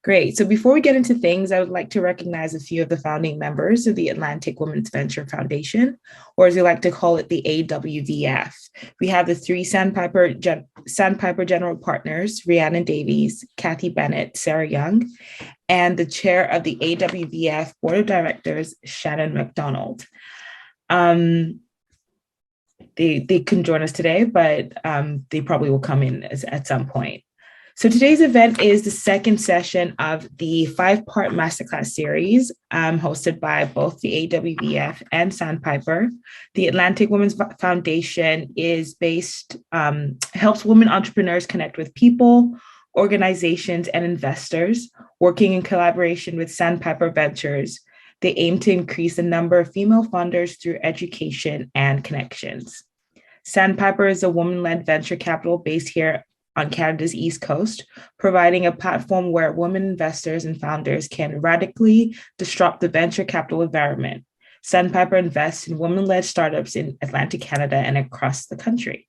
Great. So before we get into things, I would like to recognize a few of the founding members of the Atlantic Women's Venture Foundation, or as we like to call it, the AWVF. We have the three Sandpiper General Partners, Rhiannon Davies, Kathy Bennett, Sarah Young, and the chair of the AWVF Board of Directors, Shannon McDonald. They couldn't join us today, but they probably will come in at some point. So today's event is the second session of the 5-part masterclass series hosted by both the AWVF and Sandpiper. The Atlantic Women's Foundation is helps women entrepreneurs connect with people, organizations, and investors. Working in collaboration with Sandpiper Ventures, they aim to increase the number of female founders through education and connections. Sandpiper is a woman-led venture capital based here on Canada's East Coast, providing a platform where women investors and founders can radically disrupt the venture capital environment. Sandpiper invests in women-led startups in Atlantic Canada and across the country.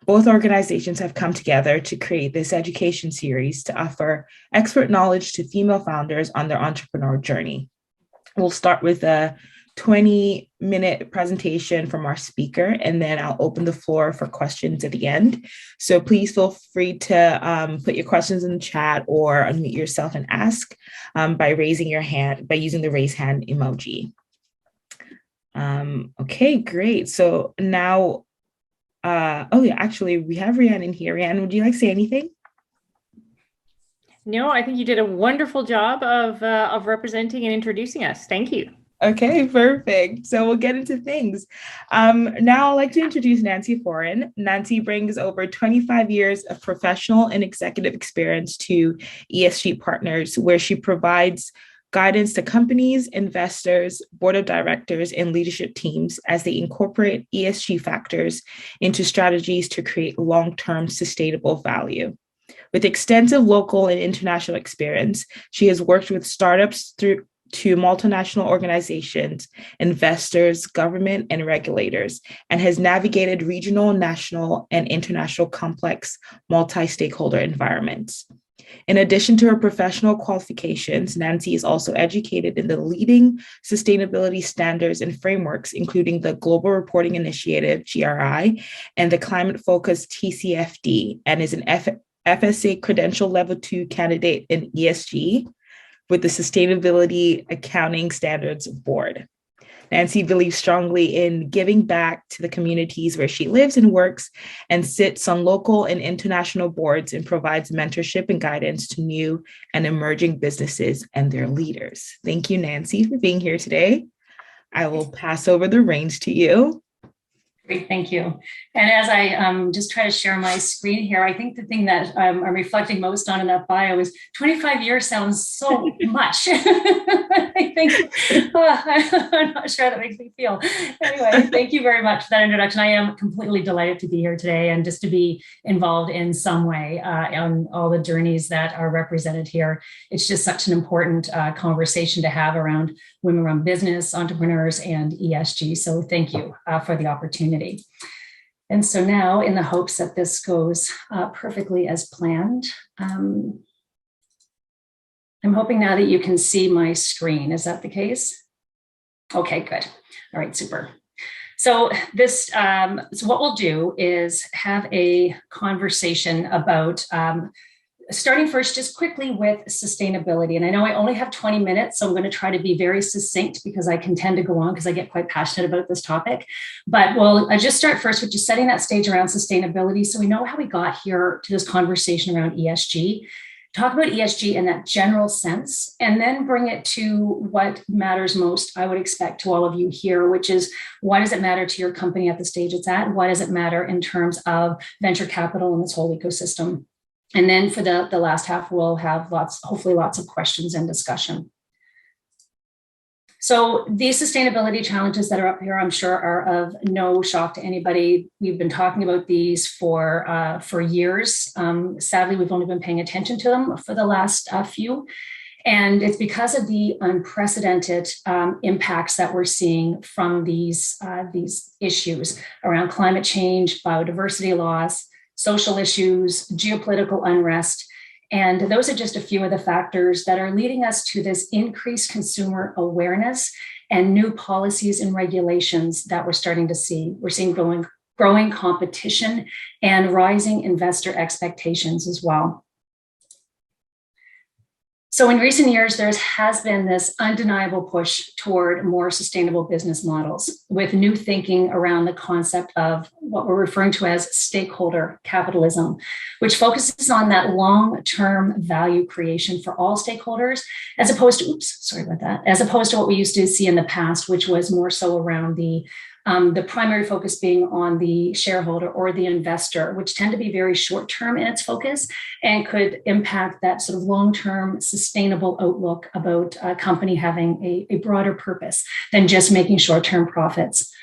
Both organizations have come together to create this education series to offer expert knowledge to female founders on their entrepreneurial journey. We'll start with a 20-minute presentation from our speaker, and then I'll open the floor for questions at the end. So please feel free to put your questions in the chat or unmute yourself and ask by raising your hand, by using the raise hand emoji. Okay, great. So now, actually, we have Rhiannon here. Rhiannon, would you like to say anything? No, I think you did a wonderful job of representing and introducing us. Thank you. Okay, perfect. So we'll get into things. Now I'd like to introduce Nancy Foran. Nancy brings over 25 years of professional and executive experience to ESG partners, where she provides guidance to companies, investors, board of directors, and leadership teams as they incorporate ESG factors into strategies to create long-term sustainable value. With extensive local and international experience, she has worked with startups to multinational organizations, investors, government, and regulators, and has navigated regional, national, and international complex multi-stakeholder environments. In addition to her professional qualifications, Nancy is also educated in the leading sustainability standards and frameworks, including the Global Reporting Initiative, GRI, and the climate-focused TCFD, and is an FSA Credential Level 2 candidate in ESG, with the Sustainability Accounting Standards Board. Nancy believes strongly in giving back to the communities where she lives and works, and sits on local and international boards and provides mentorship and guidance to new and emerging businesses and their leaders. Thank you, Nancy, for being here today. I will pass over the reins to you. Great, thank you. And as I just try to share my screen here, I think the thing that I'm reflecting most on in that bio is 25 years sounds so much. I think, I'm not sure how that makes me feel. Anyway, thank you very much for that introduction. I am completely delighted to be here today and just to be involved in some way on all the journeys that are represented here. It's just such an important conversation to have around women-run business, entrepreneurs, and ESG. So thank you for the opportunity. And so now, in the hopes that this goes perfectly as planned, I'm hoping now that you can see my screen. Is that the case? Okay, good. All right, super. So so what we'll do is have a conversation about starting first, just quickly with sustainability. And I know I only have 20 minutes, so I'm going to try to be very succinct because I can tend to go on because I get quite passionate about this topic. But we'll just start first with just setting that stage around sustainability so we know how we got here to this conversation around ESG. Talk about ESG in that general sense, and then bring it to what matters most, I would expect, to all of you here, which is why does it matter to your company at the stage it's at? Why does it matter in terms of venture capital and this whole ecosystem? And then for the last half, we'll have hopefully lots of questions and discussion. So these sustainability challenges that are up here, I'm sure, are of no shock to anybody. We've been talking about these for years. Sadly, we've only been paying attention to them for the last few. And it's because of the unprecedented impacts that we're seeing from these issues around climate change, biodiversity loss, social issues, geopolitical unrest, And those are just a few of the factors that are leading us to this increased consumer awareness and new policies and regulations that we're starting to see. We're seeing growing competition and rising investor expectations as well. So in recent years, there has been this undeniable push toward more sustainable business models with new thinking around the concept of what we're referring to as stakeholder capitalism, which focuses on that long-term value creation for all stakeholders, as opposed to, as opposed to what we used to see in the past, which was more so around the primary focus being on the shareholder or the investor, which tend to be very short-term in its focus and could impact that sort of long-term sustainable outlook about a company having a broader purpose than just making short-term profits.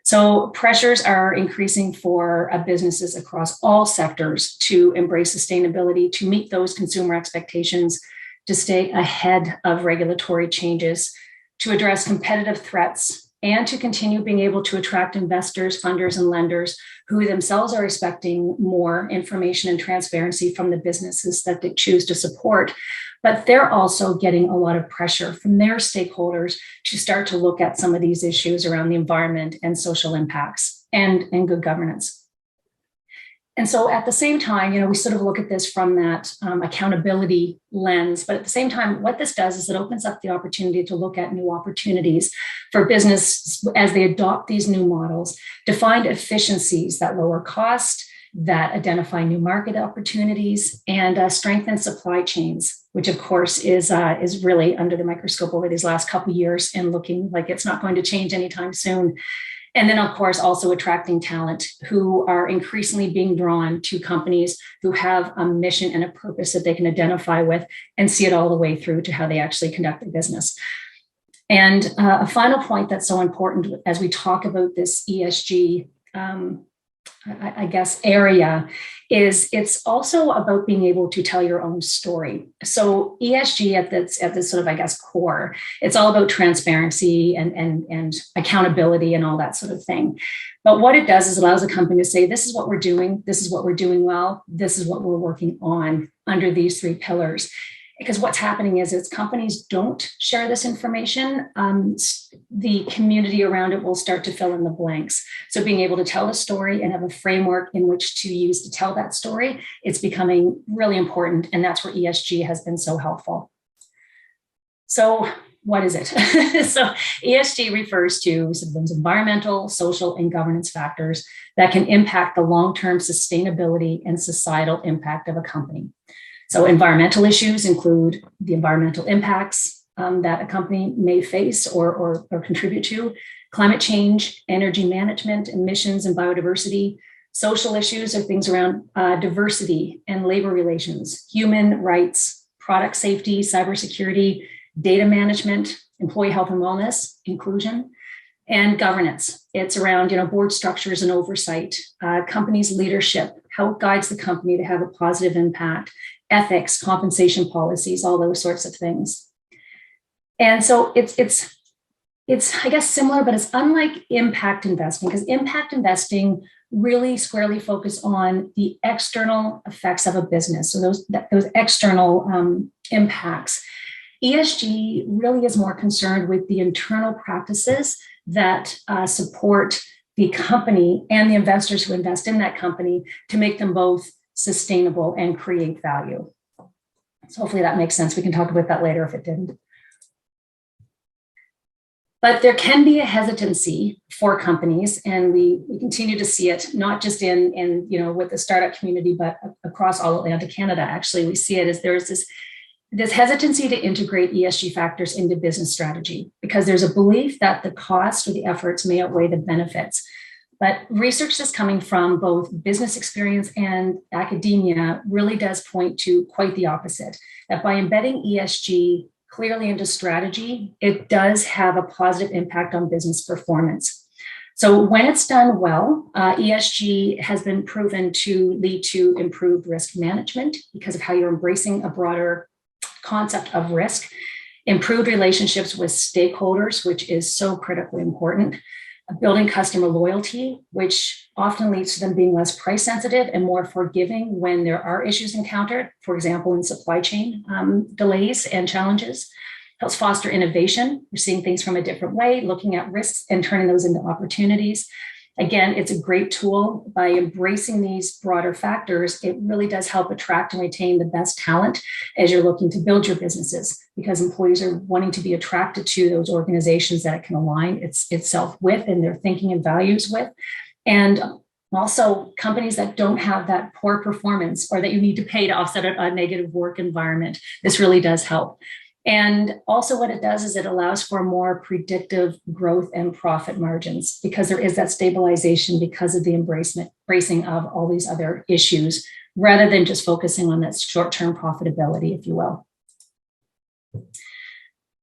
So pressures are increasing for businesses across all sectors to embrace sustainability, to meet those consumer expectations, to stay ahead of regulatory changes, to address competitive threats, and to continue being able to attract investors, funders, and lenders who themselves are expecting more information and transparency from the businesses that they choose to support. But they're also getting a lot of pressure from their stakeholders to start to look at some of these issues around the environment and social impacts and good governance. And so at the same time, we sort of look at this from that accountability lens, but at the same time, what this does is it opens up the opportunity to look at new opportunities for business as they adopt these new models, to find efficiencies that lower cost, that identify new market opportunities, and strengthen supply chains, which of course is really under the microscope over these last couple of years and looking like it's not going to change anytime soon. And then, of course, also attracting talent who are increasingly being drawn to companies who have a mission and a purpose that they can identify with and see it all the way through to how they actually conduct their business. And a final point that's so important as we talk about this ESG area is it's also about being able to tell your own story. So ESG at this sort of, core, it's all about transparency and accountability and all that sort of thing. But what it does is it allows a company to say, this is what we're doing. This is what we're doing well. This is what we're working on under these three pillars. Because what's happening is companies don't share this information, the community around it will start to fill in the blanks. So being able to tell a story and have a framework in which to use to tell that story, it's becoming really important. And that's where ESG has been so helpful. So what is it? So ESG refers to those environmental, social, and governance factors that can impact the long-term sustainability and societal impact of a company. So environmental issues include the environmental impacts that a company may face or contribute to, climate change, energy management, emissions, and biodiversity. Social issues are things around diversity and labor relations, human rights, product safety, cybersecurity, data management, employee health and wellness, inclusion, and governance. It's around board structures and oversight, companies' leadership, how it guides the company to have a positive impact, ethics, compensation policies, all those sorts of things. And so it's I guess similar, but it's unlike impact investing, because impact investing really squarely focus on the external effects of a business. So those external impacts. ESG really is more concerned with the internal practices that support the company and the investors who invest in that company to make them both sustainable and create value. So hopefully that makes sense. We can talk about that later if it didn't. But there can be a hesitancy for companies, and we continue to see it not just in with the startup community, but across all Atlantic Canada. Actually, we see it as there's this hesitancy to integrate ESG factors into business strategy because there's a belief that the cost or the efforts may outweigh the benefits. But research that's coming from both business experience and academia really does point to quite the opposite, that by embedding ESG clearly into strategy, it does have a positive impact on business performance. So when it's done well, ESG has been proven to lead to improved risk management because of how you're embracing a broader concept of risk, improved relationships with stakeholders, which is so critically important, building customer loyalty, which often leads to them being less price sensitive and more forgiving when there are issues encountered, for example, in supply chain delays and challenges. Helps foster innovation. We're seeing things from a different way, looking at risks and turning those into opportunities. Again, it's a great tool. By embracing these broader factors, it really does help attract and retain the best talent as you're looking to build your businesses, because employees are wanting to be attracted to those organizations that it can align itself with and their thinking and values with. And also companies that don't have that poor performance or that you need to pay to offset a negative work environment. This really does help. And also what it does is it allows for more predictive growth and profit margins, because there is that stabilization because of the embracing of all these other issues, rather than just focusing on that short-term profitability, if you will.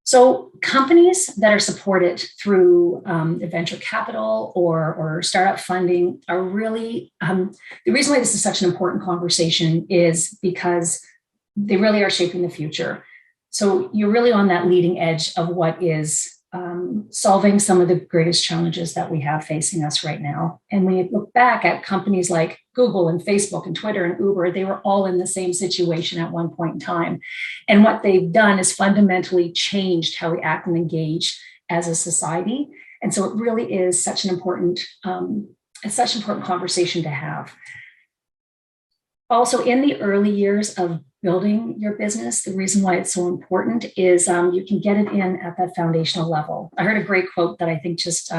So companies that are supported through venture capital or startup funding are really, the reason why this is such an important conversation is because they really are shaping the future. So you're really on that leading edge of what is solving some of the greatest challenges that we have facing us right now. And when you look back at companies like Google and Facebook and Twitter and Uber, they were all in the same situation at one point in time. And what they've done is fundamentally changed how we act and engage as a society. And so it really is such an important conversation to have. Also, in the early years of building your business, the reason why it's so important is you can get it in at that foundational level. I heard a great quote that I think just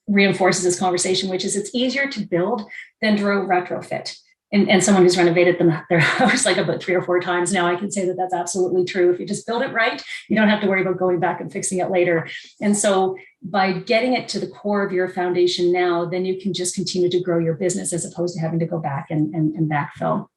reinforces this conversation, which is it's easier to build than to retrofit. And someone who's renovated their house like about 3 or 4 times now, I can say that that's absolutely true. If you just build it right, you don't have to worry about going back and fixing it later. And so by getting it to the core of your foundation now, then you can just continue to grow your business as opposed to having to go back and backfill.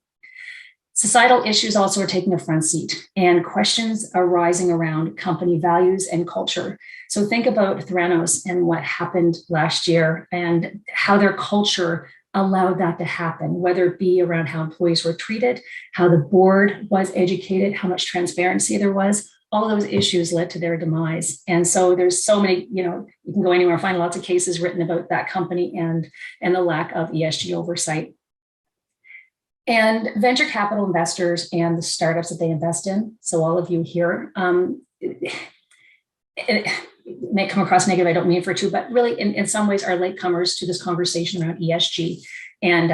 Societal issues also are taking a front seat, and questions are rising around company values and culture. So think about Theranos and what happened last year and how their culture allowed that to happen, whether it be around how employees were treated, how the board was educated, how much transparency there was. All those issues led to their demise. And so there's so many, you can go anywhere and find lots of cases written about that company and the lack of ESG oversight. And venture capital investors and the startups that they invest in, so all of you here, it may come across negative, I don't mean for to, but really in some ways are latecomers to this conversation around ESG and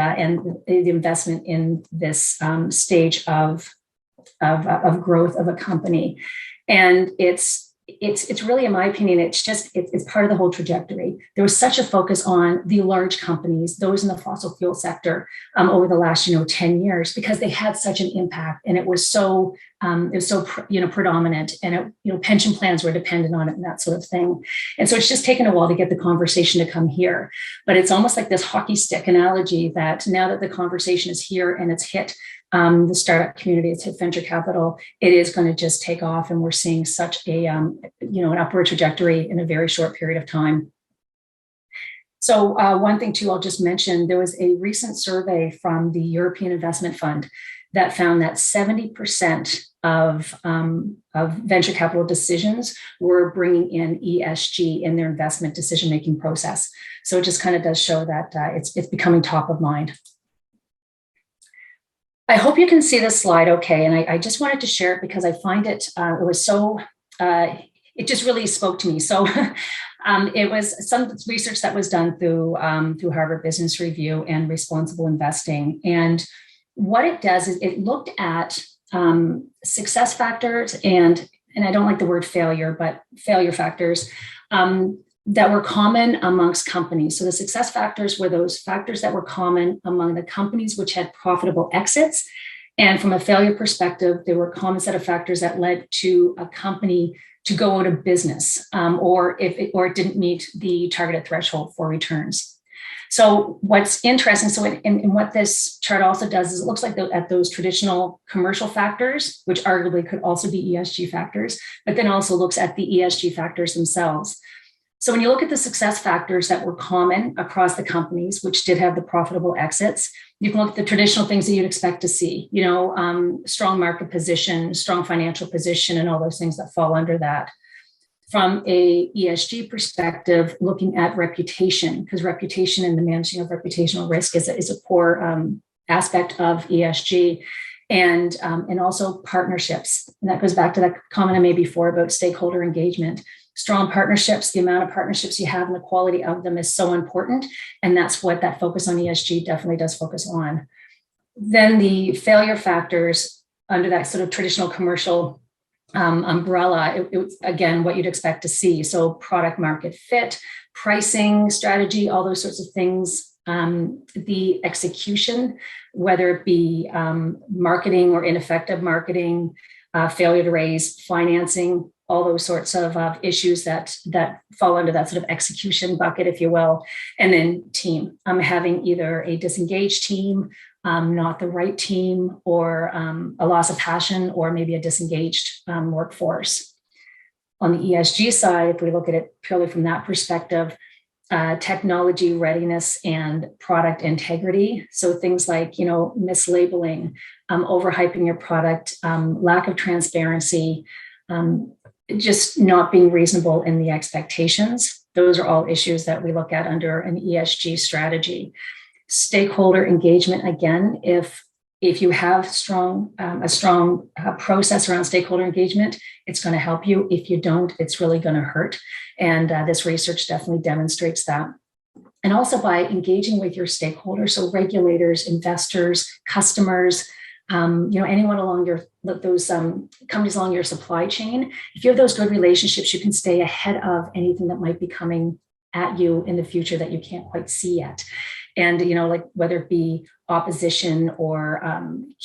the investment in this stage of growth of a company. And it's really, in my opinion, it's part of the whole trajectory. There was such a focus on the large companies, those in the fossil fuel sector, over the last 10 years, because they had such an impact, and it was so predominant, and pension plans were dependent on it and that sort of thing. And so it's just taken a while to get the conversation to come here. But it's almost like this hockey stick analogy that now that the conversation is here and it's hit the startup community, it's hit venture capital, it is going to just take off. And we're seeing such an upward trajectory in a very short period of time. So one thing too, I'll just mention, there was a recent survey from the European Investment Fund that found that 70% of venture capital decisions were bringing in ESG in their investment decision-making process. So it just kind of does show that it's becoming top of mind. I hope you can see this slide okay. And I just wanted to share it because I find it just really spoke to me. So it was some research that was done through Harvard Business Review and Responsible Investing. And what it does is it looked at success factors and I don't like the word failure, but failure factors that were common amongst companies. So the success factors were those factors that were common among the companies which had profitable exits. And from a failure perspective, there were a common set of factors that led to a company to go out of business, or it didn't meet the targeted threshold for returns. So what's interesting, and what this chart also does is it looks like at those traditional commercial factors, which arguably could also be ESG factors, but then also looks at the ESG factors themselves. So when you look at the success factors that were common across the companies, which did have the profitable exits, you can look at the traditional things that you'd expect to see, strong market position, strong financial position, and all those things that fall under that. From a ESG perspective, looking at reputation, because reputation and the managing of reputational risk is a core aspect of ESG, and also partnerships. And that goes back to that comment I made before about stakeholder engagement. Strong partnerships, the amount of partnerships you have and the quality of them is so important. And that's what that focus on ESG definitely does focus on. Then the failure factors under that sort of traditional commercial umbrella, it's again what you'd expect to see. So product market fit, pricing strategy, all those sorts of things. The execution, whether it be marketing or ineffective marketing, failure to raise financing, all those sorts of issues that fall under that sort of execution bucket, if you will. And then team, having either a disengaged team, not the right team, or a loss of passion, or maybe a disengaged workforce. On the ESG side, if we look at it purely from that perspective, technology readiness and product integrity. So things like, mislabeling, overhyping your product, lack of transparency, just not being reasonable in the expectations. Those are all issues that we look at under an ESG strategy. Stakeholder engagement, again, if you have a strong process around stakeholder engagement, it's going to help you. If you don't, it's really going to hurt. And this research definitely demonstrates that. And also by engaging with your stakeholders, so regulators, investors, customers, anyone along those companies along your supply chain. If you have those good relationships, you can stay ahead of anything that might be coming at you in the future that you can't quite see yet. And, like whether it be opposition or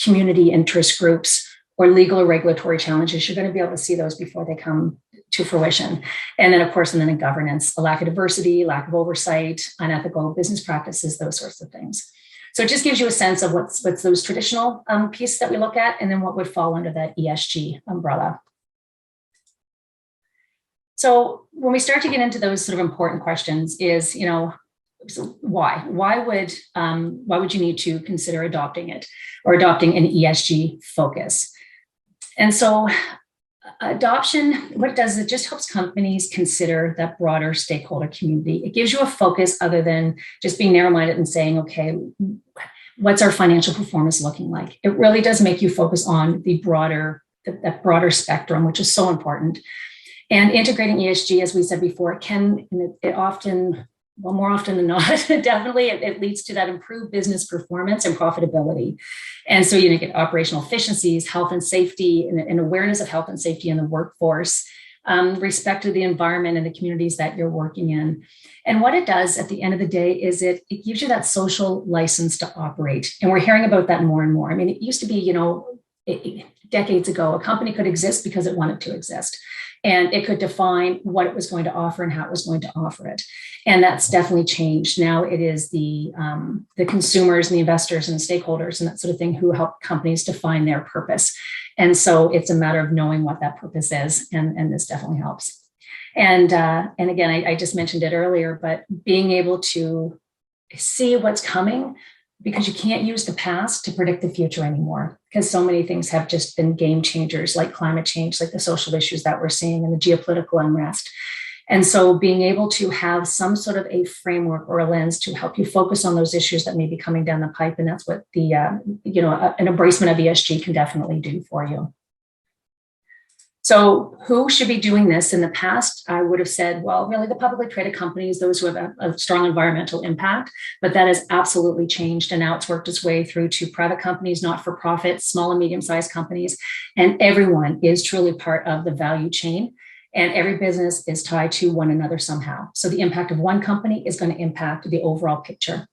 community interest groups or legal or regulatory challenges, you're going to be able to see those before they come to fruition. And then, of course, in governance, a lack of diversity, lack of oversight, unethical business practices, those sorts of things. So it just gives you a sense of what's those traditional pieces that we look at, and then what would fall under that ESG umbrella. So when we start to get into those sort of important questions is, so why would you need to consider adopting it or adopting an ESG focus? And so adoption, what it does is it just helps companies consider that broader stakeholder community. It gives you a focus other than just being narrow-minded and saying, okay, what's our financial performance looking like? It really does make you focus on that broader spectrum, which is so important. And integrating ESG, as we said before, more often than not, definitely it leads to that improved business performance and profitability. And so you get operational efficiencies, health and safety, and awareness of health and safety in the workforce, respect to the environment and the communities that you're working in. And what it does at the end of the day is it gives you that social license to operate. And we're hearing about that more and more. I mean, it used to be, decades ago, a company could exist because it wanted to exist. And it could define what it was going to offer and how it was going to offer it. And that's definitely changed. Now it is the consumers and the investors and the stakeholders and that sort of thing who help companies define their purpose. And so it's a matter of knowing what that purpose is. And this definitely helps. And again, I just mentioned it earlier, but being able to see what's coming, because you can't use the past to predict the future anymore, because so many things have just been game changers, like climate change, like the social issues that we're seeing and the geopolitical unrest. And so being able to have some sort of a framework or a lens to help you focus on those issues that may be coming down the pipe. And that's what an embracement of ESG can definitely do for you. So who should be doing this? In the past, I would have said, well, really the publicly traded companies, those who have a strong environmental impact, but that has absolutely changed. And now it's worked its way through to private companies, not-for-profit, small and medium-sized companies, and everyone is truly part of the value chain. And every business is tied to one another somehow. So the impact of one company is going to impact the overall picture.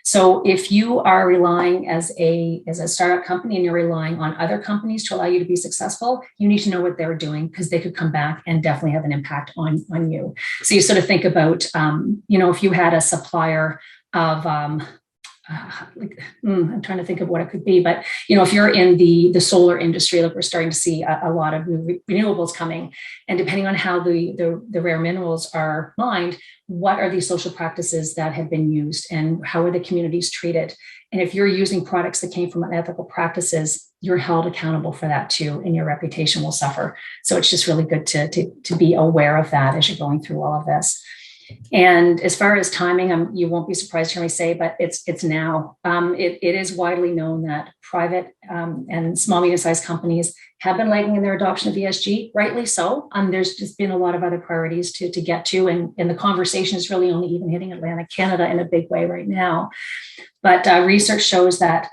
So if you are relying as a startup company and you're relying on other companies to allow you to be successful, you need to know what they're doing, because they could come back and definitely have an impact on you. So you sort of think about, if you had a supplier of I'm trying to think of what it could be, but if you're in the solar industry, like we're starting to see a lot of new renewables coming, and depending on how the rare minerals are mined, what are these social practices that have been used, and how are the communities treated? And if you're using products that came from unethical practices, you're held accountable for that too, and your reputation will suffer. So it's just really good to be aware of that as you're going through all of this. And as far as timing, you won't be surprised to hear me say, but it's now. It is widely known that private and small, medium-sized companies have been lagging in their adoption of ESG, rightly so. There's just been a lot of other priorities to get to, and the conversation is really only even hitting Atlantic Canada in a big way right now. But research shows that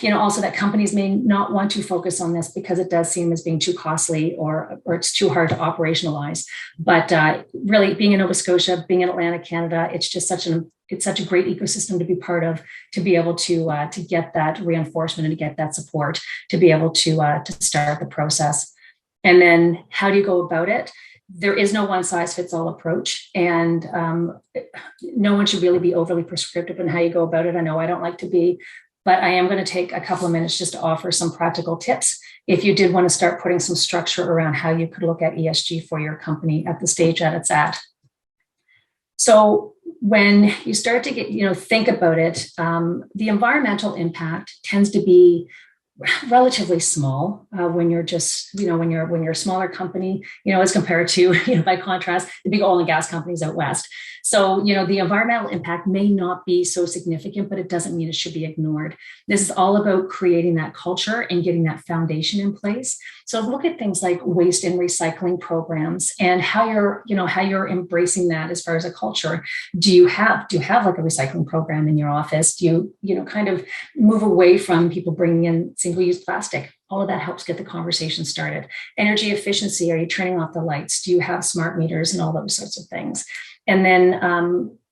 also that companies may not want to focus on this because it does seem as being too costly or it's too hard to operationalize. But really, being in Nova Scotia, being in Atlantic Canada, it's just such a great ecosystem to be part of, to be able to get that reinforcement and to get that support, to be able to start the process. And then how do you go about it? There is no one size fits all approach, and no one should really be overly prescriptive in how you go about it. I know I don't like to be. But I am going to take a couple of minutes just to offer some practical tips if you did want to start putting some structure around how you could look at ESG for your company at the stage that it's at. So when you start to think about it, the environmental impact tends to be relatively small when you're just, when you're a smaller company, as compared to, by contrast, the big oil and gas companies out west. So, the environmental impact may not be so significant, but it doesn't mean it should be ignored. This is all about creating that culture and getting that foundation in place. So look at things like waste and recycling programs and how you're embracing that as far as a culture. Do you have like a recycling program in your office? Do you kind of move away from people bringing in single-use plastic? All of that helps get the conversation started. Energy efficiency, are you turning off the lights? Do you have smart meters and all those sorts of things? And then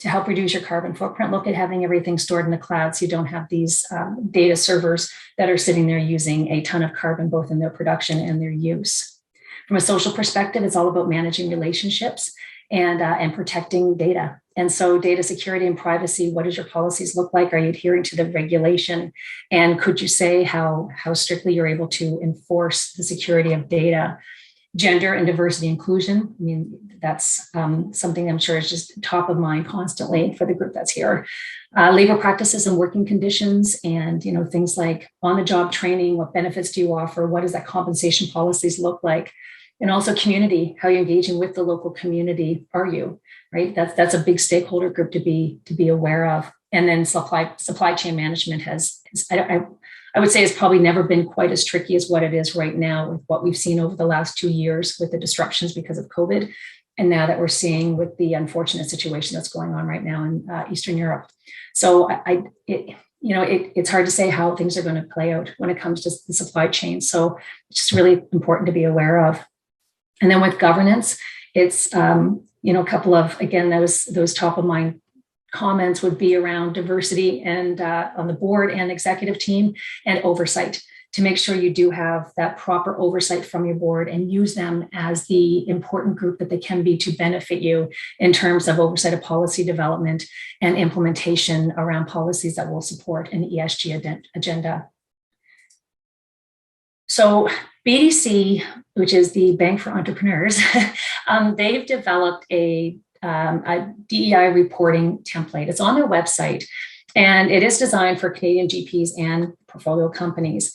to help reduce your carbon footprint, look at having everything stored in the cloud so you don't have these data servers that are sitting there using a ton of carbon, both in their production and their use. From a social perspective, it's all about managing relationships and protecting data. And so data security and privacy, what does your policies look like? Are you adhering to the regulation? And could you say how strictly you're able to enforce the security of data? Gender and diversity inclusion. I mean, that's something I'm sure is just top of mind constantly for the group that's here. Labor practices and working conditions, and things like on-the-job training. What benefits do you offer? What does that compensation policies look like? And also community. How you're engaging with the local community. Are you right? That's a big stakeholder group to be aware of. And then supply chain management I would say it's probably never been quite as tricky as what it is right now with what we've seen over the last 2 years with the disruptions because of COVID. And now that we're seeing with the unfortunate situation that's going on right now in Eastern Europe. So it's hard to say how things are going to play out when it comes to the supply chain. So it's just really important to be aware of. And then with governance, it's, a couple of, again, those top of mind comments would be around diversity and on the board and executive team, and oversight, to make sure you do have that proper oversight from your board and use them as the important group that they can be to benefit you in terms of oversight of policy development and implementation around policies that will support an ESG agenda. So BDC, which is the Bank for Entrepreneurs, they've developed a DEI reporting template. It's on their website, and it is designed for Canadian GPs and portfolio companies.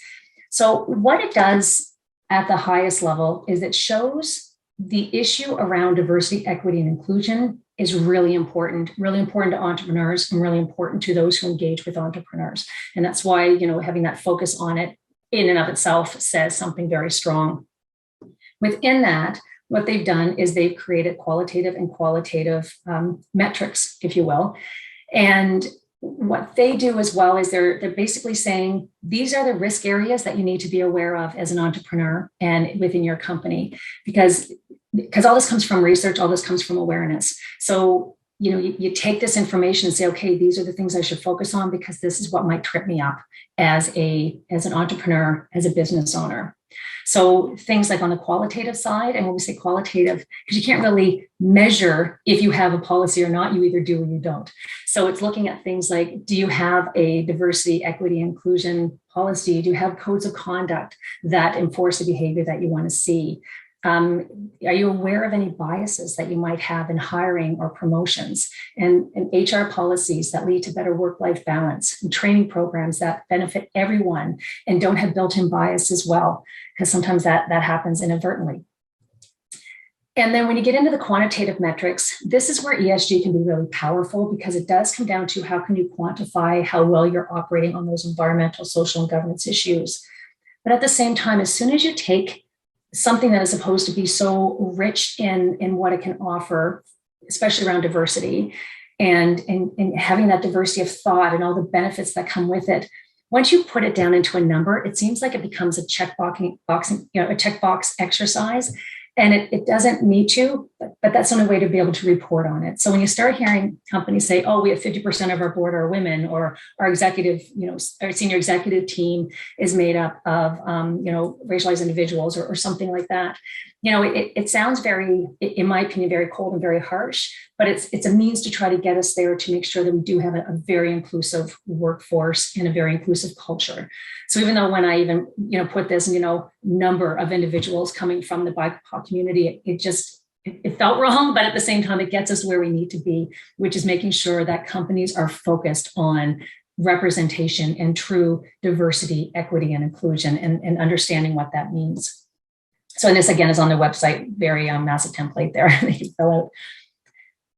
So what it does at the highest level is it shows the issue around diversity, equity, and inclusion is really important to entrepreneurs and really important to those who engage with entrepreneurs. And that's why, having that focus on it in and of itself says something very strong. Within that, what they've done is they've created qualitative and qualitative metrics, if you will. And what they do as well is they're basically saying, these are the risk areas that you need to be aware of as an entrepreneur and within your company, because all this comes from research, all this comes from awareness. So you take this information and say, okay, these are the things I should focus on because this is what might trip me up as an entrepreneur, as a business owner. So things like on the qualitative side, and when we say qualitative, because you can't really measure if you have a policy or not, you either do or you don't. So it's looking at things like, do you have a diversity, equity, inclusion policy? Do you have codes of conduct that enforce the behavior that you want to see? Are you aware of any biases that you might have in hiring or promotions, and HR policies that lead to better work-life balance, and training programs that benefit everyone and don't have built-in bias as well, because sometimes that happens inadvertently. And then when you get into the quantitative metrics, this is where ESG can be really powerful, because it does come down to how can you quantify how well you're operating on those environmental, social, and governance issues. But at the same time, as soon as you take something that is supposed to be so rich in what it can offer, especially around diversity and having that diversity of thought and all the benefits that come with it, once you put it down into a number, it seems like it becomes a checkbox exercise. And it doesn't need to, but that's the only way to be able to report on it. So when you start hearing companies say, oh, we have 50% of our board are women, or our executive, our senior executive team is made up of, racialized individuals or something like that, it sounds very, in my opinion, very cold and very harsh, but it's a means to try to get us there to make sure that we do have a very inclusive workforce and a very inclusive culture. So even though when I even, put this, number of individuals coming from the BIPOC community, it felt wrong, but at the same time, it gets us where we need to be, which is making sure that companies are focused on representation and true diversity, equity, and inclusion, and understanding what that means. So, and this again is on the website, very massive template there that you fill out.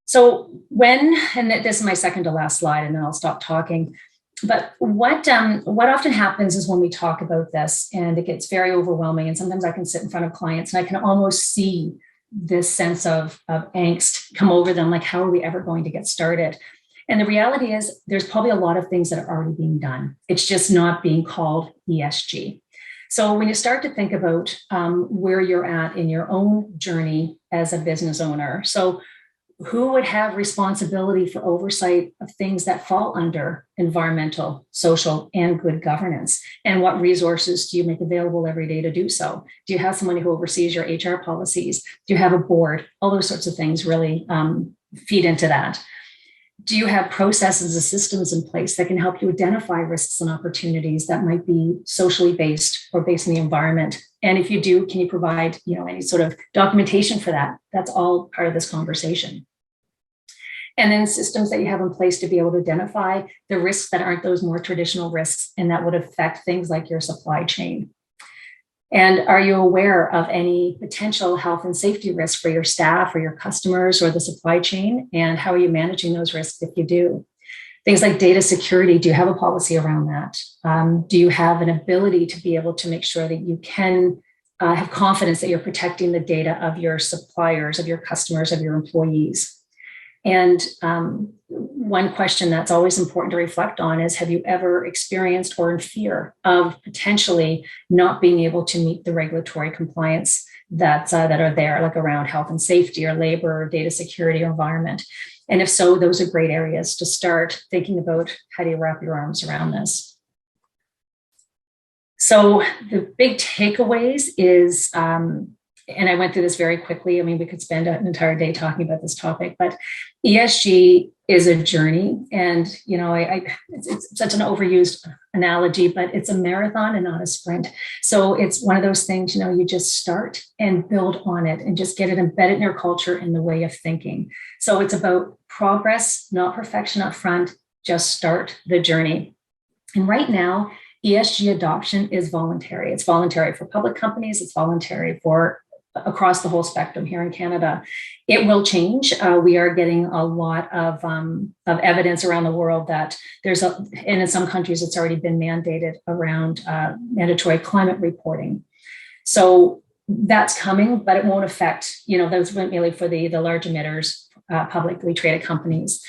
So and this is my second to last slide, and then I'll stop talking. But what often happens is when we talk about this, and it gets very overwhelming, and sometimes I can sit in front of clients and I can almost see this sense of angst come over them, like, how are we ever going to get started? And the reality is there's probably a lot of things that are already being done. It's just not being called ESG. So when you start to think about where you're at in your own journey as a business owner, so who would have responsibility for oversight of things that fall under environmental, social, and good governance? And what resources do you make available every day to do so? Do you have someone who oversees your HR policies? Do you have a board? All those sorts of things really feed into that. Do you have processes and systems in place that can help you identify risks and opportunities that might be socially based or based in the environment? And if you do, can you provide, any sort of documentation for that? That's all part of this conversation. And then systems that you have in place to be able to identify the risks that aren't those more traditional risks and that would affect things like your supply chain. And are you aware of any potential health and safety risks for your staff or your customers or the supply chain? And how are you managing those risks if you do? Things like data security, do you have a policy around that? Do you have an ability to be able to make sure that you can have confidence that you're protecting the data of your suppliers, of your customers, of your employees? And one question that's always important to reflect on is, have you ever experienced or in fear of potentially not being able to meet the regulatory compliance that are there, like around health and safety or labor or data security or environment? And if so, those are great areas to start thinking about how do you wrap your arms around this. So the big takeaways is, and I went through this very quickly. I mean, we could spend an entire day talking about this topic, but ESG is a journey. And, it's such an overused analogy, but it's a marathon and not a sprint. So it's one of those things, you just start and build on it and just get it embedded in your culture and the way of thinking. So it's about progress, not perfection up front, just start the journey. And right now, ESG adoption is voluntary. It's voluntary for public companies. It's voluntary for across the whole spectrum here in Canada. It will change. We are getting a lot of evidence around the world that and in some countries it's already been mandated around mandatory climate reporting. So that's coming, but it won't affect, those mainly for the large emitters, publicly traded companies.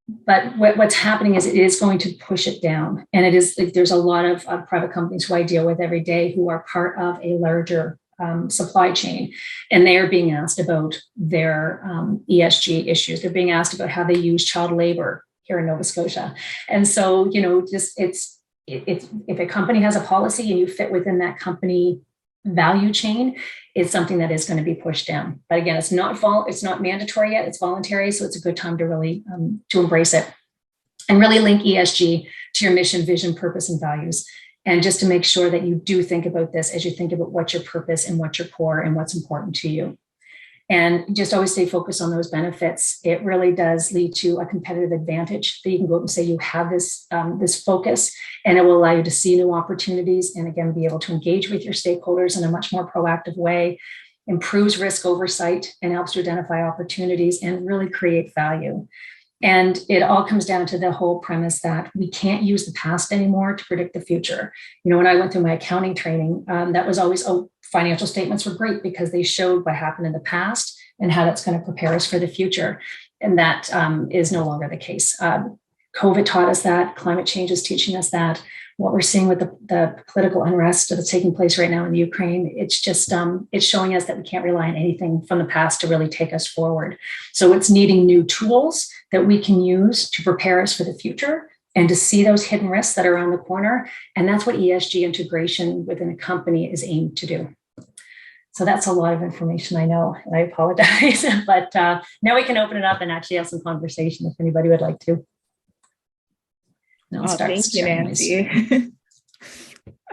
But what's happening is it is going to push it down. And there's a lot of private companies who I deal with every day who are part of a larger supply chain, and they are being asked about their ESG issues. They're being asked about how they use child labor here in Nova Scotia. And so, just if a company has a policy and you fit within that company value chain, it's something that is going to be pushed down. But again, it's not mandatory yet. It's voluntary, so it's a good time to really to embrace it and really link ESG to your mission, vision, purpose, and values. And just to make sure that you do think about this as you think about what's your purpose and what's your core and what's important to you. And just always stay focused on those benefits. It really does lead to a competitive advantage that you can go out and say you have this focus, and it will allow you to see new opportunities and again, be able to engage with your stakeholders in a much more proactive way, improves risk oversight and helps to identify opportunities and really create value. And it all comes down to the whole premise that we can't use the past anymore to predict the future. When I went through my accounting training, that was always, financial statements were great because they showed what happened in the past and how that's going to prepare us for the future. And that is no longer the case. COVID taught us that. Climate change is teaching us that. What we're seeing with the political unrest that's taking place right now in the Ukraine, it's just it's showing us that we can't rely on anything from the past to really take us forward. So it's needing new tools that we can use to prepare us for the future and to see those hidden risks that are around the corner. And that's what ESG integration within a company is aimed to do. So that's a lot of information, I know, and I apologize, but now we can open it up and actually have some conversation if anybody would like to. Thank you, Nancy.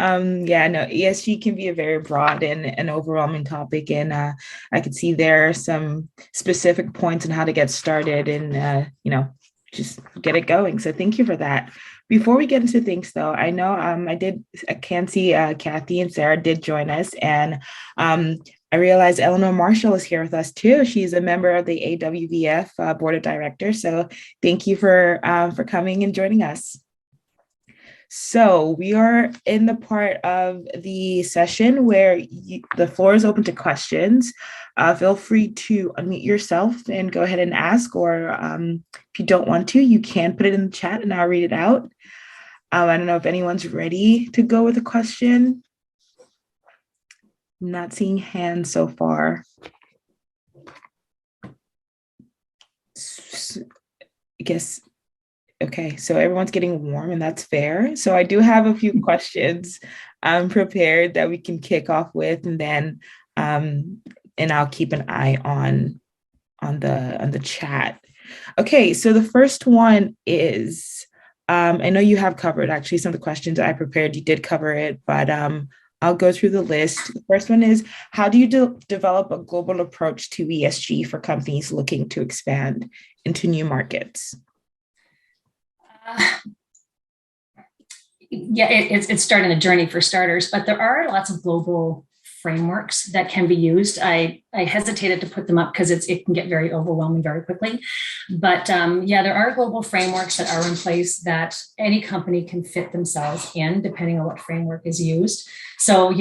ESG can be a very broad and overwhelming topic, and I could see there are some specific points on how to get started and just get it going. So thank you for that. Before we get into things, though, I know I can see Kathy and Sarah did join us, and I realized Eleanor Marshall is here with us too. She's a member of the AWVF Board of Directors. So thank you for coming and joining us. So we are in the part of the session where the floor is open to questions. Feel free to unmute yourself and go ahead and ask, or if you don't want to, you can put it in the chat and I'll read it out. I don't know if anyone's ready to go with a question. I'm not seeing hands so far. I guess, okay, so everyone's getting warm and that's fair. So I do have a few questions prepared that we can kick off with, and then and I'll keep an eye on the chat. Okay, so the first one is, I know you have covered actually some of the questions I prepared. You did cover it, but I'll go through the list. The first one is, how do you develop a global approach to ESG for companies looking to expand into new markets? It's starting a journey for starters, but there are lots of global frameworks that can be used. I hesitated to put them up because it can get very overwhelming very quickly. But there are global frameworks that are in place that any company can fit themselves in, depending on what framework is used. So,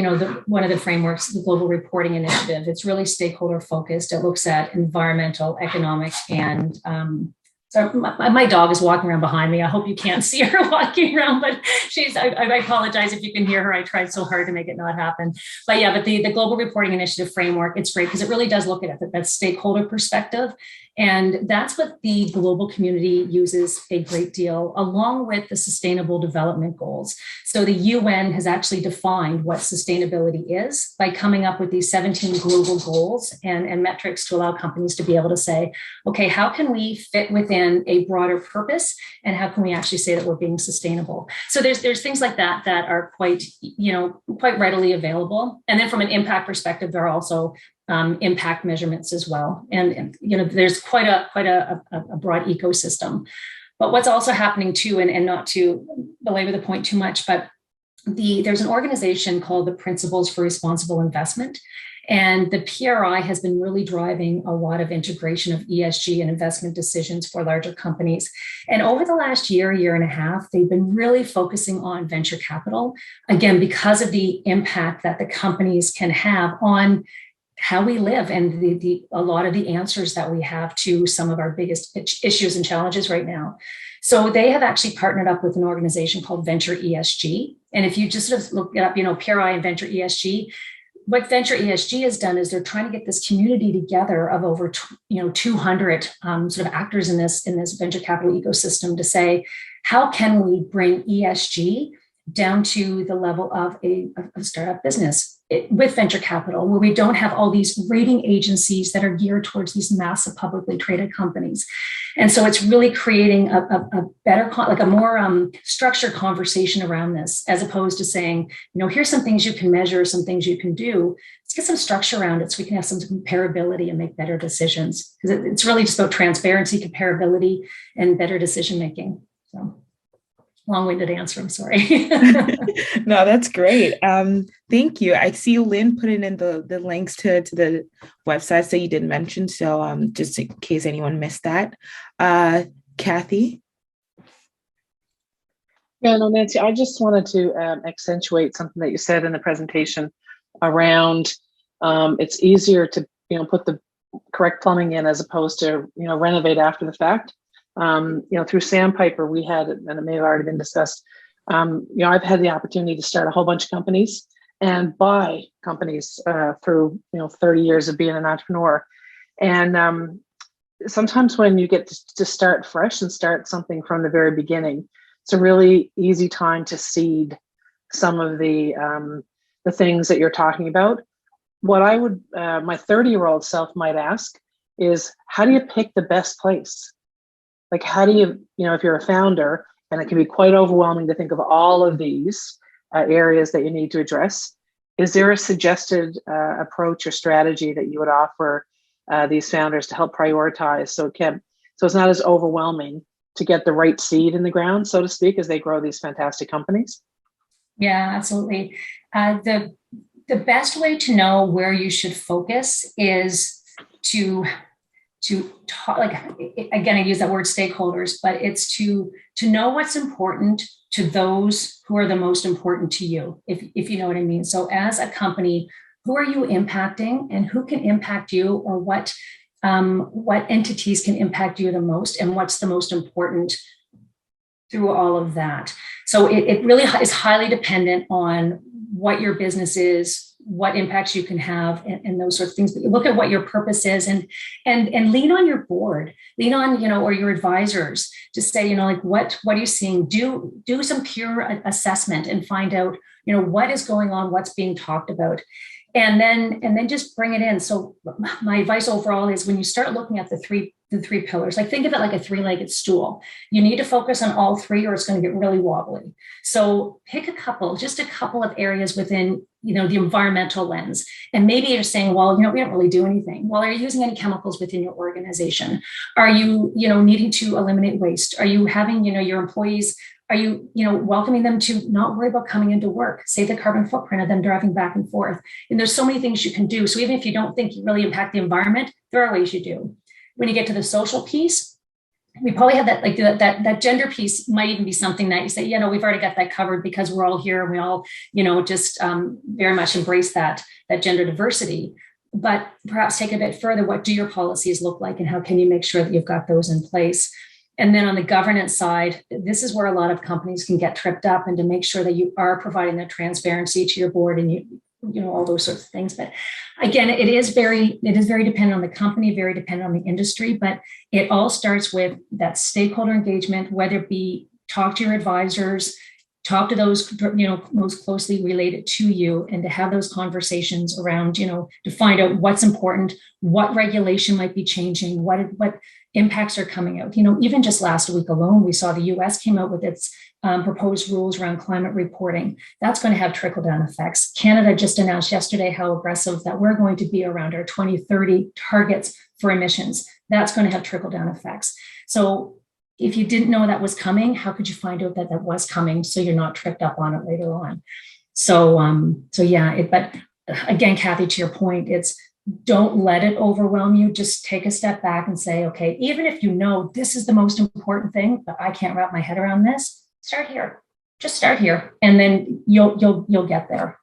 one of the frameworks, the Global Reporting Initiative, it's really stakeholder focused. It looks at environmental, economic, and so my dog is walking around behind me. I hope you can't see her walking around, but I apologize if you can hear her. I tried so hard to make it not happen. But the Global Reporting Initiative framework, it's great because it really does look at that stakeholder perspective. And that's what the global community uses a great deal, along with the Sustainable Development Goals. So the UN has actually defined what sustainability is by coming up with these 17 global goals and metrics to allow companies to be able to say, okay, how can we fit within a broader purpose? And how can we actually say that we're being sustainable? So there's things like that are quite readily available. And then from an impact perspective, there are also impact measurements as well. And there's quite a broad ecosystem. But what's also happening too, and not to belabor the point too much, but there's an organization called the Principles for Responsible Investment. And the PRI has been really driving a lot of integration of ESG and investment decisions for larger companies. And over the last year and a half, they've been really focusing on venture capital, again, because of the impact that the companies can have on how we live and a lot of the answers that we have to some of our biggest issues and challenges right now. So they have actually partnered up with an organization called Venture ESG. And if you just sort of look it up, PRI and Venture ESG, what Venture ESG has done is they're trying to get this community together of over 200 sort of actors in this venture capital ecosystem to say, how can we bring ESG down to the level of a startup business with venture capital, where we don't have all these rating agencies that are geared towards these massive publicly traded companies. And so it's really creating a better, like a more structured conversation around this, as opposed to saying, here's some things you can measure, some things you can do. Let's get some structure around it so we can have some comparability and make better decisions. Because it's really just about transparency, comparability, and better decision making. So long-winded answer, I'm sorry. No, that's great. Thank you. I see Lynn putting in the links to the websites that you did mention. So just in case anyone missed that. Kathy? Yeah, no, Nancy, I just wanted to accentuate something that you said in the presentation around it's easier to put the correct plumbing in as opposed to renovate after the fact. Through Sandpiper, we had, and it may have already been discussed, I've had the opportunity to start a whole bunch of companies and buy companies through 30 years of being an entrepreneur. And sometimes when you get to start fresh and start something from the very beginning, it's a really easy time to seed some of the things that you're talking about. What I would, my 30-year-old self might ask is, how do you pick the best place? Like, how do you, if you're a founder, and it can be quite overwhelming to think of all of these areas that you need to address, is there a suggested approach or strategy that you would offer these founders to help prioritize so it's not as overwhelming to get the right seed in the ground, so to speak, as they grow these fantastic companies? Yeah, absolutely. The best way to know where you should focus is to talk, like, again, I use that word stakeholders, but it's to know what's important to those who are the most important to you, if you know what I mean. So as a company, who are you impacting and who can impact you, or what entities can impact you the most, and what's the most important through all of that. So it really is highly dependent on what your business is, what impacts you can have, and those sorts of things. But you look at what your purpose is, and lean on your board, lean on, or your advisors to say, like, what are you seeing? Do some pure assessment and find out, what is going on, what's being talked about. And then just bring it in. So my advice overall is, when you start looking at the three pillars, like, think of it like a three-legged stool. You need to focus on all three, or it's going to get really wobbly. So pick just a couple of areas within, the environmental lens. And maybe you're saying, well, we don't really do anything. Well, are you using any chemicals within your organization? Are you, needing to eliminate waste? Are you having, your employees, are you, welcoming them to not worry about coming into work, save the carbon footprint of them driving back and forth? And there's so many things you can do. So even if you don't think you really impact the environment, there are ways you do. When you get to the social piece, we probably have that, like that gender piece might even be something that you say, we've already got that covered because we're all here and we all, just very much embrace that gender diversity. But perhaps take it a bit further. What do your policies look like, and how can you make sure that you've got those in place? And then on the governance side, this is where a lot of companies can get tripped up, and to make sure that you are providing that transparency to your board, and all those sorts of things. But again, it is very dependent on the company, very dependent on the industry, but it all starts with that stakeholder engagement, whether it be talk to your advisors, talk to those, most closely related to you, and to have those conversations around, to find out what's important, what regulation might be changing, what impacts are coming out. Even just last week alone, we saw the US came out with its proposed rules around climate reporting. That's going to have trickle-down effects. Canada just announced yesterday how aggressive that we're going to be around our 2030 targets for emissions. That's going to have trickle-down effects. So if you didn't know that was coming, how could you find out that was coming, so you're not tripped up on it later on? So but again, Kathy, to your point, it's, don't let it overwhelm you. Just take a step back and say, okay, even if this is the most important thing, but I can't wrap my head around this, start here. Just start here, and then you'll get there.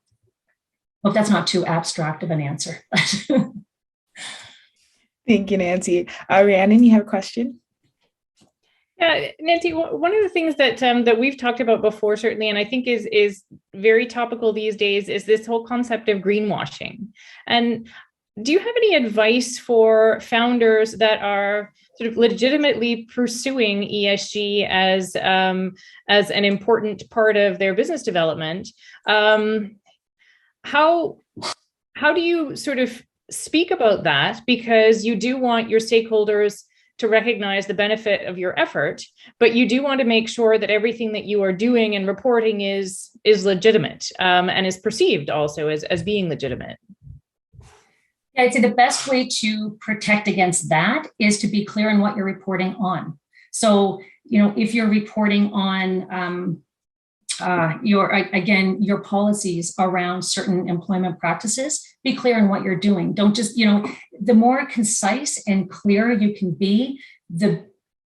Hope that's not too abstract of an answer. Thank you, Nancy. Rhiannon, you have a question? Nancy, one of the things that that we've talked about before, certainly, and I think is very topical these days, is this whole concept of greenwashing. And do you have any advice for founders that are sort of legitimately pursuing ESG as an important part of their business development? How do you sort of speak about that? Because you do want your stakeholders to recognize the benefit of your effort, but you do want to make sure that everything that you are doing and reporting is legitimate, and is perceived also as being legitimate. I'd say the best way to protect against that is to be clear on what you're reporting on. So, if you're reporting on your policies around certain employment practices, be clear on what you're doing. Don't just, the more concise and clear you can be, the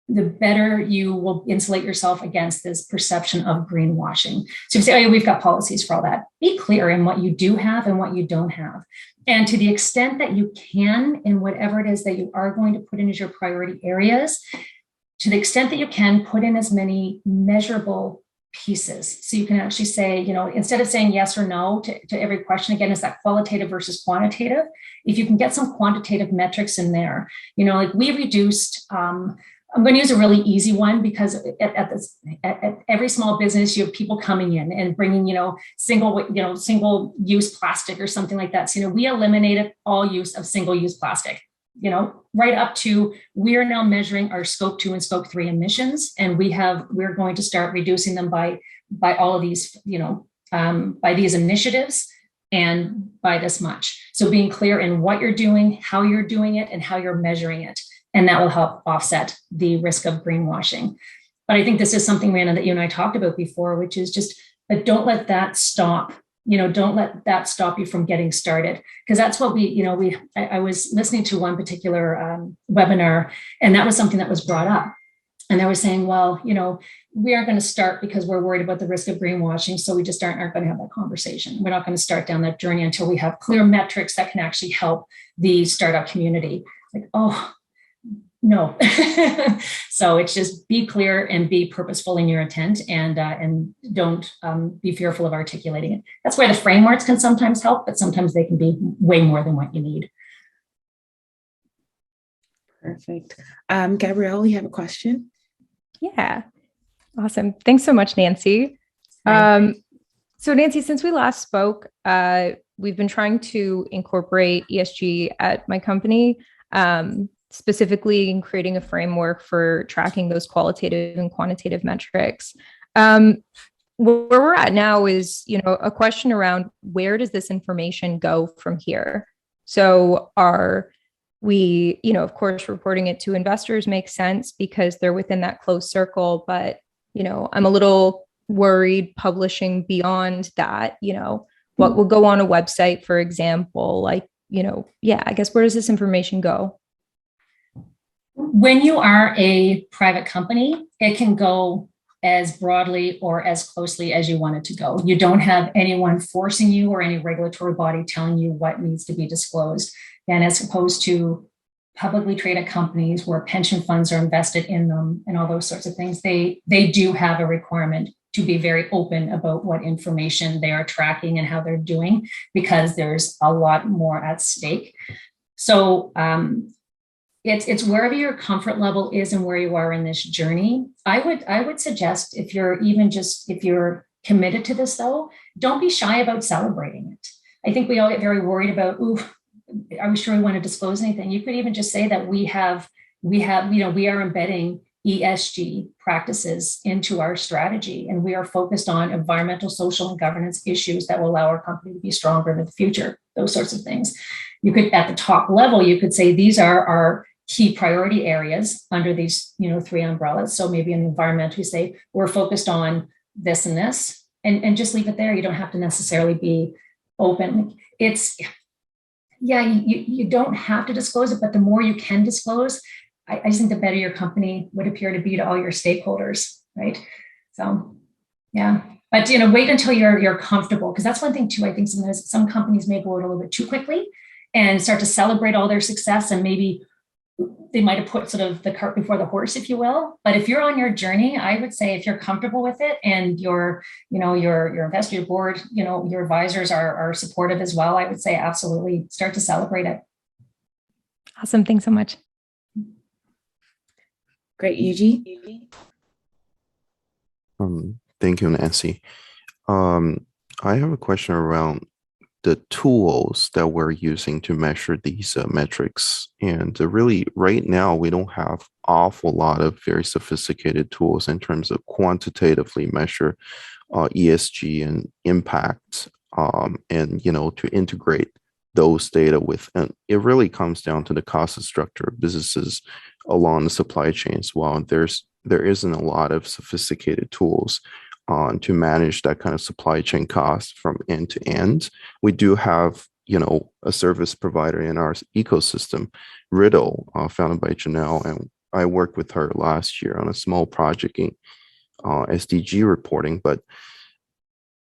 better you will insulate yourself against this perception of greenwashing. So you say, oh yeah, we've got policies for all that. Be clear in what you do have and what you don't have. And to the extent that you can, in whatever it is that you are going to put in as your priority areas, to the extent that you can, put in as many measurable pieces. So you can actually say, instead of saying yes or no to every question, again, is that qualitative versus quantitative? If you can get some quantitative metrics in there, like we reduced, I'm going to use a really easy one because at every small business, you have people coming in and bringing, single use plastic or something like that. So, we eliminated all use of single use plastic, right up to we are now measuring our scope 2 and scope 3 emissions. And we're going to start reducing them by all of these, by these initiatives and by this much. So being clear in what you're doing, how you're doing it, and how you're measuring it. And that will help offset the risk of greenwashing. But I think this is something, Rana, that you and I talked about before, which is just don't let that stop. Don't let that stop you from getting started. Because that's what I was listening to one particular webinar, and that was something that was brought up. And they were saying, well, we aren't going to start because we're worried about the risk of greenwashing. So we just aren't going to have that conversation. We're not going to start down that journey until we have clear metrics that can actually help the startup community. Like, oh, no. So it's just be clear and be purposeful in your intent, and don't be fearful of articulating it. That's where the frameworks can sometimes help, but sometimes they can be way more than what you need. Perfect. Gabrielle, you have a question? Yeah. Awesome. Thanks so much, Nancy. So Nancy, since we last spoke, we've been trying to incorporate ESG at my company, specifically in creating a framework for tracking those qualitative and quantitative metrics. Where we're at now is, a question around where does this information go from here? So are we, of course, reporting it to investors makes sense because they're within that close circle, but, I'm a little worried publishing beyond that, what will go on a website, for example, I guess, where does this information go? When you are a private company, it can go as broadly or as closely as you want it to go. You don't have anyone forcing you or any regulatory body telling you what needs to be disclosed. And as opposed to publicly traded companies where pension funds are invested in them and all those sorts of things, they do have a requirement to be very open about what information they are tracking and how they're doing, because there's a lot more at stake. So it's wherever your comfort level is and where you are in this journey. I would suggest if you're committed to this though, don't be shy about celebrating it. I think we all get very worried about, are we sure we want to disclose anything? You could even just say that we are embedding ESG practices into our strategy, and we are focused on environmental, social, and governance issues that will allow our company to be stronger in the future, those sorts of things. You could, at the top level, you could say these are our key priority areas under these, 3 umbrellas. So maybe in the environment, we say we're focused on this and this, and just leave it there. You don't have to necessarily be open. You don't have to disclose it, but the more you can disclose, I just think the better your company would appear to be to all your stakeholders, right? So, yeah. But, wait until you're comfortable, because that's one thing too. I think sometimes some companies may go a little bit too quickly and start to celebrate all their success and maybe they might have put sort of the cart before the horse, if you will. But if you're on your journey, I would say if you're comfortable with it and your investor, your board, your advisors are supportive as well, I would say absolutely start to celebrate it. Awesome. Thanks so much. Great. Yuji? Thank you, Nancy. I have a question around the tools that we're using to measure these metrics. And really, right now, we don't have awful lot of very sophisticated tools in terms of quantitatively measure ESG and impact, and to integrate those data with. And it really comes down to the cost structure of businesses along the supply chain as well. And there isn't a lot of sophisticated tools to manage that kind of supply chain cost from end to end. We do have, a service provider in our ecosystem, Riddle, founded by Janelle, and I worked with her last year on a small project in SDG reporting. But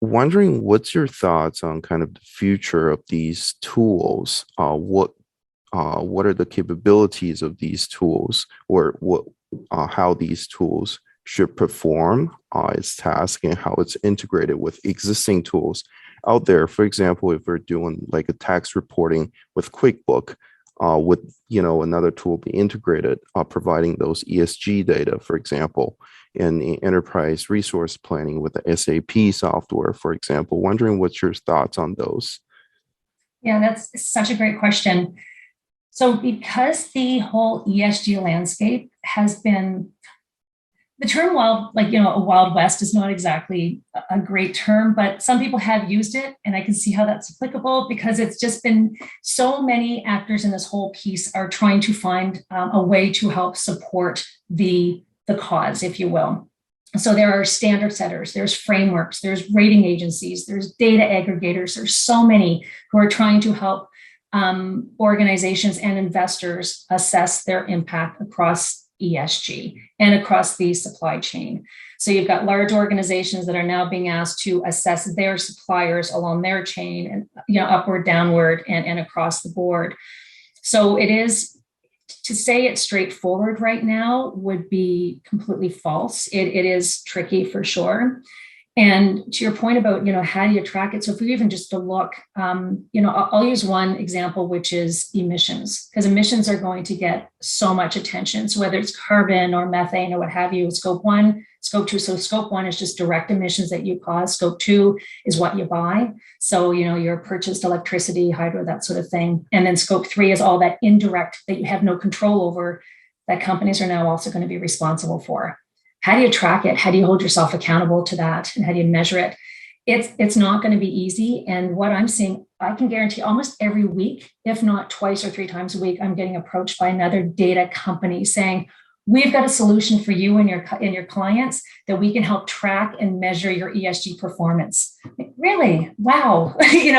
wondering, what's your thoughts on kind of the future of these tools? What are the capabilities of these tools, or how these tools should perform its task, and how it's integrated with existing tools out there? For example, if we're doing like a tax reporting with QuickBook, would another tool be integrated, providing those ESG data, for example, in enterprise resource planning with the SAP software, for example? Wondering what's your thoughts on those? Yeah, that's such a great question. So because the whole ESG landscape has been, the term a Wild West is not exactly a great term, but some people have used it, and I can see how that's applicable because it's just been so many actors in this whole piece are trying to find a way to help support the cause, if you will. So there are standard setters, there's frameworks, there's rating agencies, there's data aggregators. There's so many who are trying to help organizations and investors assess their impact across ESG and across the supply chain. So you've got large organizations that are now being asked to assess their suppliers along their chain, and upward, downward, and across the board. So it is, to say it's straightforward right now would be completely false. It is tricky for sure. And to your point about, how do you track it? So if we even just to look, I'll use one example, which is emissions, because emissions are going to get so much attention. So whether it's carbon or methane or what have you, scope 1, scope 2. So scope 1 is just direct emissions that you cause. Scope 2 is what you buy. So, your purchased electricity, hydro, that sort of thing. And then scope 3 is all that indirect that you have no control over, that companies are now also going to be responsible for. How do you track it? How do you hold yourself accountable to that? And how do you measure it? It's not going to be easy. And what I'm seeing, I can guarantee almost every week, if not twice or 3 times a week, I'm getting approached by another data company saying, we've got a solution for you and your clients that we can help track and measure your ESG performance. Really? Wow.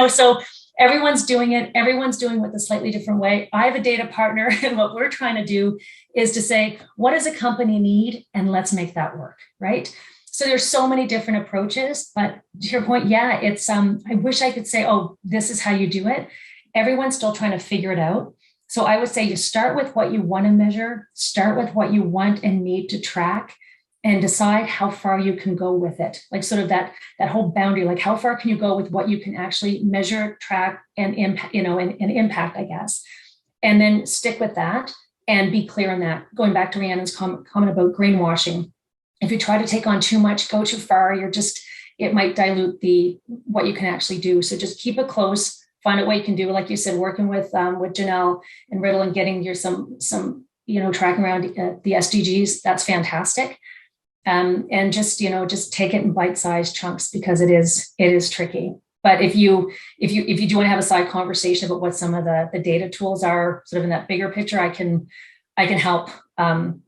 So everyone's doing it. Everyone's doing it a slightly different way. I have a data partner, and what we're trying to do is to say, what does a company need? And let's make that work, right? So there's so many different approaches, but to your point, yeah, it's, I wish I could say, oh, this is how you do it. Everyone's still trying to figure it out. So I would say you start with what you want to measure, start with what you want and need to track, and decide how far you can go with it. Like sort of that whole boundary, like how far can you go with what you can actually measure, track, and impact, and impact, I guess. And then stick with that and be clear on that. Going back to Rhiannon's comment about greenwashing. If you try to take on too much, go too far, it might dilute what you can actually do. So just keep it close, find out what you can do. Like you said, working with Janelle and Riddle and getting your some tracking around the SDGs, that's fantastic. And just take it in bite-sized chunks, because it is tricky. But if you do want to have a side conversation about what some of the data tools are, sort of in that bigger picture, I can help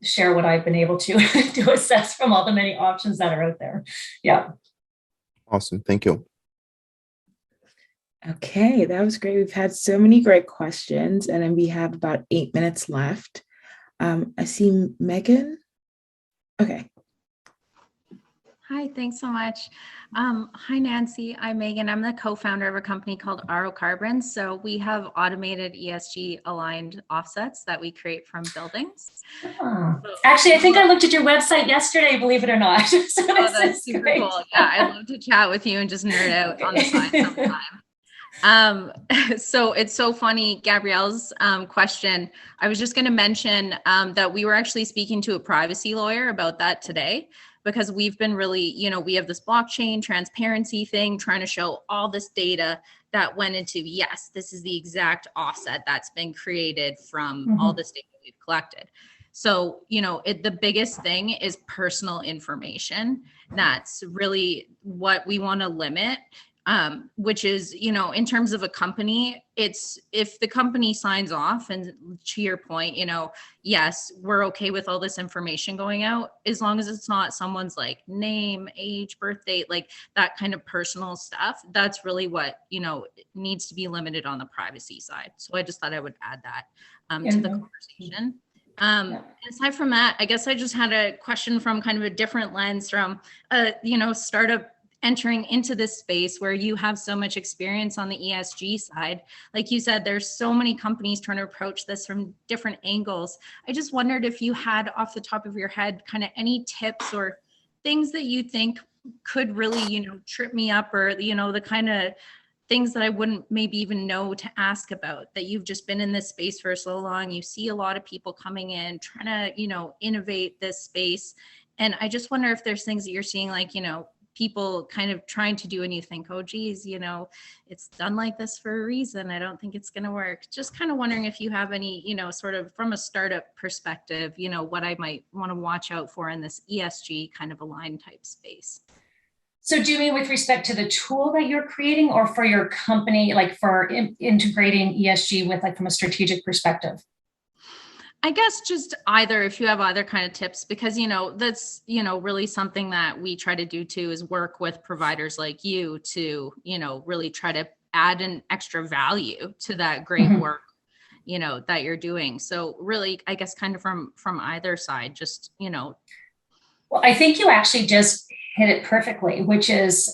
share what I've been able to to assess from all the many options that are out there. Yeah. Awesome. Thank you. Okay, that was great. We've had so many great questions, and then we have about 8 minutes left. I see Megan. Okay. Hi, thanks so much. Hi, Nancy. I'm Megan. I'm the co-founder of a company called RO Carbon. So we have automated ESG aligned offsets that we create from buildings. Oh. Actually, I think I looked at your website yesterday, believe it or not. So that's super great. cool. Yeah, I'd love to chat with you and just nerd out on the side sometime. So it's so funny, Gabrielle's question. I was just going to mention that we were actually speaking to a privacy lawyer about that today, because we've been really, we have this blockchain transparency thing, trying to show all this data that went into, yes, this is the exact offset that's been created from all this data we've collected. So, the biggest thing is personal information. That's really what we want to limit. Which is, in terms of a company, it's if the company signs off, and to your point, yes, we're okay with all this information going out, as long as it's not someone's like name, age, birth date, like that kind of personal stuff. That's really what, needs to be limited on the privacy side. So I just thought I would add that to the conversation. Aside from that, I guess I just had a question from kind of a different lens from, startup entering into this space where you have so much experience on the ESG side. Like you said, there's so many companies trying to approach this from different angles. I just wondered if you had off the top of your head kind of any tips or things that you think could really, trip me up, or, the kind of things that I wouldn't maybe even know to ask about, that you've just been in this space for so long. You see a lot of people coming in, trying to, innovate this space. And I just wonder if there's things that you're seeing, like, people kind of trying to do, and you think, oh, geez, it's done like this for a reason. I don't think it's going to work. Just kind of wondering if you have any, sort of from a startup perspective, what I might want to watch out for in this ESG kind of aligned type space. So do you mean with respect to the tool that you're creating, or for your company, like for integrating ESG with, like, from a strategic perspective? I guess just either, if you have other kind of tips, because, that's, really something that we try to do too, is work with providers like you to, really try to add an extra value to that great work, that you're doing. So really, I guess kind of from either side, just, Well, I think you actually just hit it perfectly, which is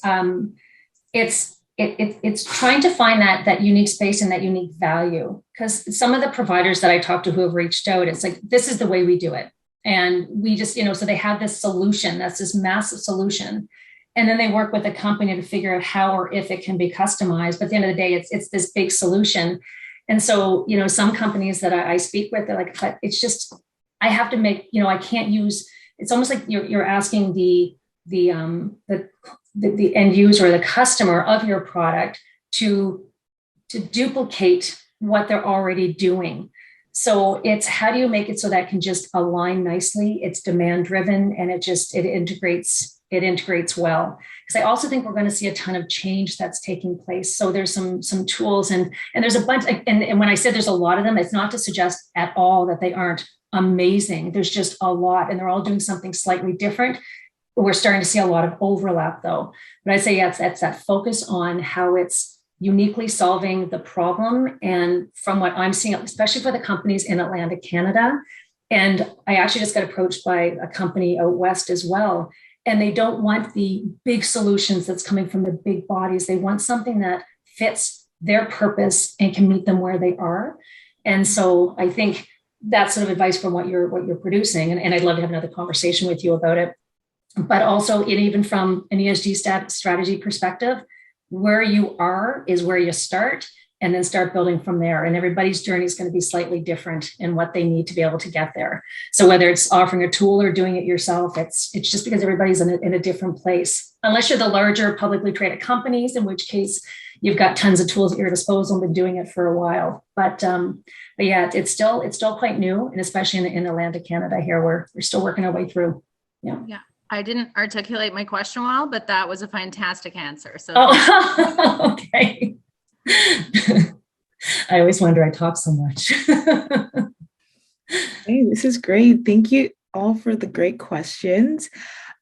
it's trying to find that unique space and that unique value. Because some of the providers that I talked to who have reached out, it's like, this is the way we do it. And we just, so they have this solution, that's this massive solution. And then they work with a company to figure out how or if it can be customized. But at the end of the day, it's this big solution. And so, some companies that I speak with, they're like, but it's just, I have to make, I can't use, it's almost like you're asking the end user or the customer of your product to duplicate what they're already doing. So it's, how do you make it so that can just align nicely? It's demand driven, and it integrates well. Because I also think we're going to see a ton of change that's taking place. So there's some tools, and there's a bunch, and when I said there's a lot of them, it's not to suggest at all that they aren't amazing. There's just a lot, and they're all doing something slightly different. We're starting to see a lot of overlap though. But I'd say, yes, that's that focus on how it's uniquely solving the problem. And from what I'm seeing, especially for the companies in Atlantic Canada, and I actually just got approached by a company out west as well. And they don't want the big solutions that's coming from the big bodies. They want something that fits their purpose and can meet them where they are. And so I think that's sort of advice from what you're producing. And I'd love to have another conversation with you about it. But also, even from an ESG strategy perspective, where you are is where you start, and then start building from there. And everybody's journey is going to be slightly different in what they need to be able to get there. So whether it's offering a tool or doing it yourself, it's just because everybody's in a different place. Unless you're the larger publicly traded companies, in which case you've got tons of tools at your disposal and been doing it for a while. But yeah, it's still quite new, and especially in Atlantic Canada here, we're still working our way through. Yeah. I didn't articulate my question well, but that was a fantastic answer. So okay. I always wonder, I talk so much. Hey, this is great. Thank you all for the great questions.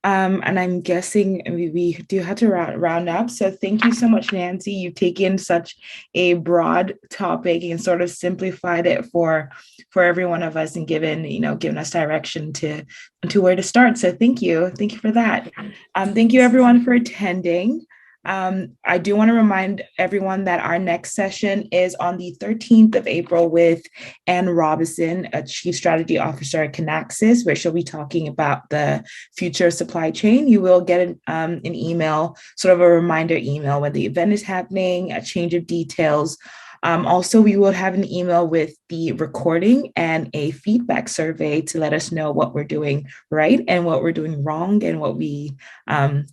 And I'm guessing we do have to round up. So thank you so much, Nancy. You've taken such a broad topic and sort of simplified it for every one of us and given us direction to where to start. So thank you for that. Thank you everyone for attending. I do want to remind everyone that our next session is on the 13th of April with Anne Robinson, a Chief Strategy Officer at Kinaxis, where she'll be talking about the future of supply chain. You will get an email, sort of a reminder email when the event is happening, a change of details. Also, we will have an email with the recording and a feedback survey to let us know what we're doing right and what we're doing wrong and what we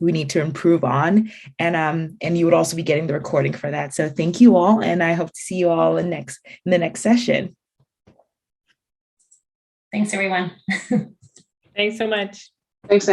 need to improve on. And you would also be getting the recording for that. So thank you all, and I hope to see you all in the next session. Thanks, everyone. Thanks so much. Thanks,